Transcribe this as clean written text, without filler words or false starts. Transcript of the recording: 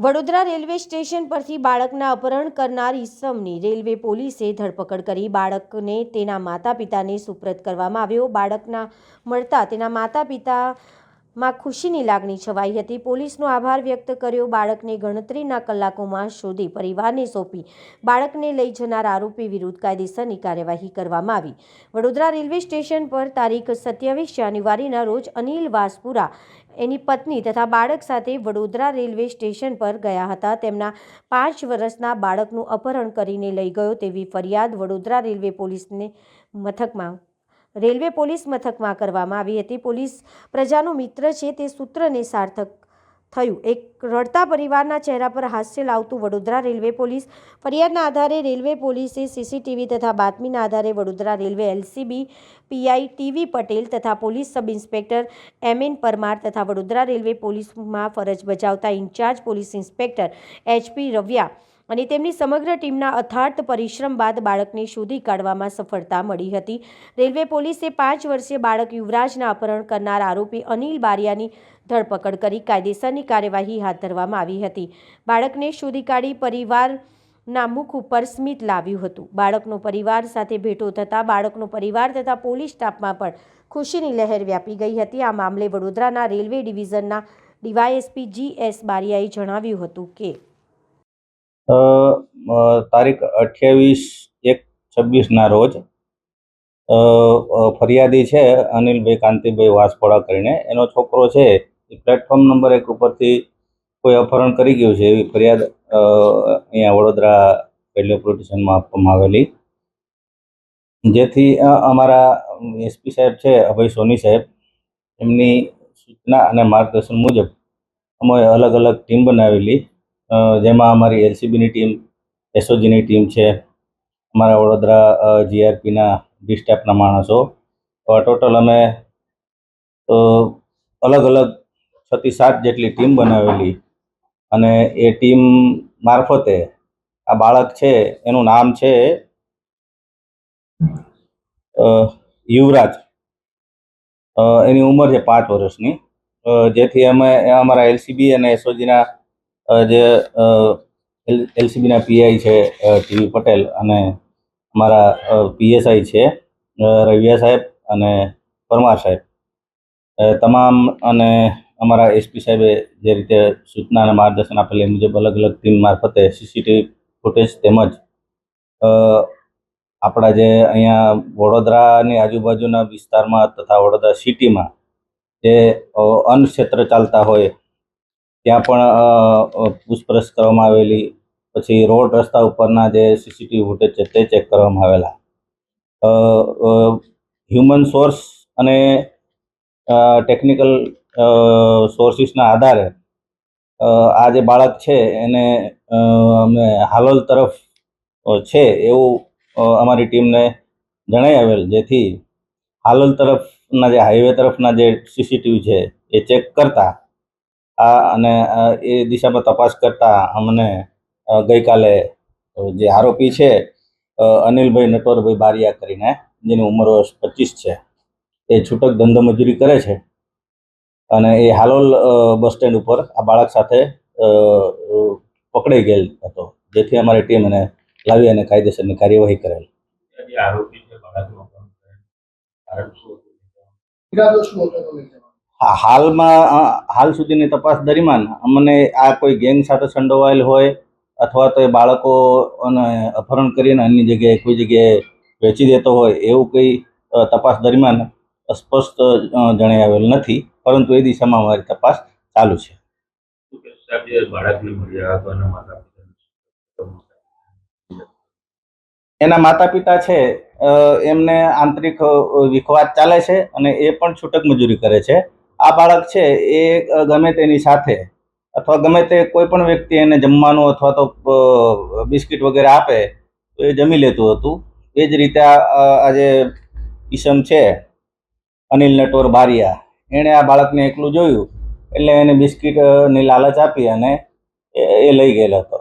Vadodara railway station પરથી બાળકના અપહરણ કરનાર ઈસમની રેલવે પોલીસે ધરપકડ કરી બાળકને તેના માતા પિતાને સુપ્રત કરવામાં આવ્યો। બાળકના મળતા તેના માતા પિતામાં ખુશીની લાગણી છવાઈ હતી। પોલીસનો આભાર વ્યક્ત કર્યો। બાળકને ગણતરીના કલાકોમાં શોધી પરિવારને સોંપી બાળકને લઈ જનાર આરોપી વિરુદ્ધ કાયદેસરની કાર્યવાહી કરવામાં આવી। વડોદરા રેલવે સ્ટેશન પર તારીખ 27 જાન્યુઆરીના રોજ અનિલ વાસપુરા એની પત્ની તથા બાળક સાથે વડોદરા રેલવે સ્ટેશન પર ગયા હતા। તેમના 5 વર્ષના બાળકનું અપહરણ કરીને લઈ ગયો તેવી ફરિયાદ વડોદરા રેલવે પોલીસ મથકમાં કરવામાં આવી હતી। પોલીસ પ્રજાનો મિત્ર છે તે સૂત્રને સાર્થક થયું। એક રડતા પરિવારના ચહેરા પર હાસ્ય લાવતું વડોદરા રેલવે પોલીસ। ફરિયાદના આધારે રેલવે પોલીસે સીસીટીવી તથા બાતમીના આધારે Vadodara railway LCB PI TV Patel તથા police sub inspector MN Parmar તથા વડોદરા રેલવે પોલીસમાં ફરજ બજાવતા in charge police inspector HP Ravya અને તેમની સમગ્ર ટીમના અથાગ પરિશ્રમ બાદ બાળકને શોધી કાઢવામાં સફળતા મળી હતી। રેલવે પોલીસે 5 વર્ષીય બાળક યુવરાજના અપહરણ કરનાર આરોપી અનિલ બારિયાની ધરપકડ કરી કાયદેસરની કાર્યવાહી હાથ ધરવામાં આવી હતી। બાળકને શોધી કાઢી પરિવારના મુખ ઉપર સ્મિત લાવ્યું હતું। બાળકનો પરિવાર સાથે ભેટો થતાં બાળકનો પરિવાર તથા પોલીસ સ્ટાફમાં પણ ખુશીની લહેર વ્યાપી ગઈ હતી। આ મામલે વડોદરાના રેલવે ડિવિઝનના ડીવાયએસપી GS બારિયાએ જણાવ્યું હતું કે તારીખ 28/1/26 રોજ ફરિયાદી છે અનિલભાઈ કાંતિભાઈ વાસપોડા કરીને એનો છોકરો છે એ પ્લેટફોર્મ નંબર 1 ઉપરથી કોઈ અપહરણ કરી ગયું છે એવી ફરિયાદ અહીંયા વડોદરા રેલવે પોલીસ સ્ટેશનમાં આપવામાં આવેલી, જેથી અમારા એસપી સાહેબ છે અભય સોની સાહેબ એમની સૂચના અને માર્ગદર્શન મુજબ અમે અલગ અલગ ટીમ બનાવેલી, જેમાં અમારી એલસીબીની ટીમ, એસઓજીની ટીમ છે, અમારા વડોદરા જીઆરપીના ડી સ્ટાફના માણસો, ટોટલ અમે અલગ અલગ 6 થી 7 જેટલી ટીમ બનાવેલી અને એ ટીમ મારફતે આ બાળક છે એનું નામ છે યુવરાજ, એની ઉંમર છે 5 વર્ષની, જેથી અમે અમારા એલસીબી અને એસઓજીના જે એલસીબીના પીઆઈ છે ટીવી પટેલ અને અમારા પીએસઆઈ છે રવિયા સાહેબ અને પરમાર સાહેબ તમામ અને અમારા એસપી સાહેબે જે રીતે સૂચના અને માર્ગદર્શન આપેલી મુજબ અલગ અલગ ટીમ મારફતે સીસીટીવી ફૂટેજ તેમજ આપણા જે અહીંયા વડોદરાની આજુબાજુના વિસ્તારમાં તથા વડોદરા સિટીમાં જે અન્નક્ષેત્ર ચાલતા હોય ત્યાં પણ પૂછપરછ કરવામાં આવેલી, પછી રોડ રસ્તા ઉપરના જે સીસીટીવી ફૂટેજ છે તે ચેક કરવામાં આવેલા। હ્યુમન સોર્સ અને ટેકનિકલ સોર્સિસના આધારે આ જે બાળક છે એને અમે હાલોલ તરફ છે એવું અમારી ટીમને જણાઈ આવેલ, જેથી હાલોલ તરફના જે હાઈવે તરફના જે સીસીટીવી છે એ ચેક કરતા અને એ દિશામાં તપાસ કરતા અમને ગઈકાલે જે આરોપી છે અનિલભાઈ નટવરભાઈ બારિયા કરીને જેની ઉંમર વર્ષ 25 છે, એ છૂટક ધંધો મજૂરી કરે છે અને એ હાલોલ બસ સ્ટેન્ડ ઉપર આ બાળક સાથે પકડાઈ ગયેલ હતો, જેથી અમારી ટીમ એને લાવી અને કાયદેસરની કાર્યવાહી કરેલ। હાલ સુધીની તપાસ દરમિયાન અમને આ કોઈ ગેંગ સાથે સંડોવાયેલ હોય અથવા તો એ બાળકોને અપહરણ કરીને અન્ય જગ્યાએ કોઈ જગ્યાએ વેચી દેતો હોય એવું કંઈ તપાસ દરમિયાન સ્પષ્ટ જણાઈ આવેલ નથી, પરંતુ એ દિશામાં અમારી તપાસ ચાલુ છે। એના માતા પિતા છે એમને આંતરિક વિખવાદ ચાલે છે અને એ પણ છૂટક મજૂરી કરે છે। આ બાળક છે એ ગમે તેની સાથે અથવા ગમે તે કોઈ પણ વ્યક્તિ એને જમવાનું અથવા તો બિસ્કિટ વગેરે આપે તો એ જમી લેતું હતું। એ જ રીતે આ જે ઈસમ છે અનિલ નટવર બારિયા એણે આ બાળકને એકલું જોયું એટલે એને બિસ્કિટની લાલચ આપી અને એ લઈ ગયેલો હતો।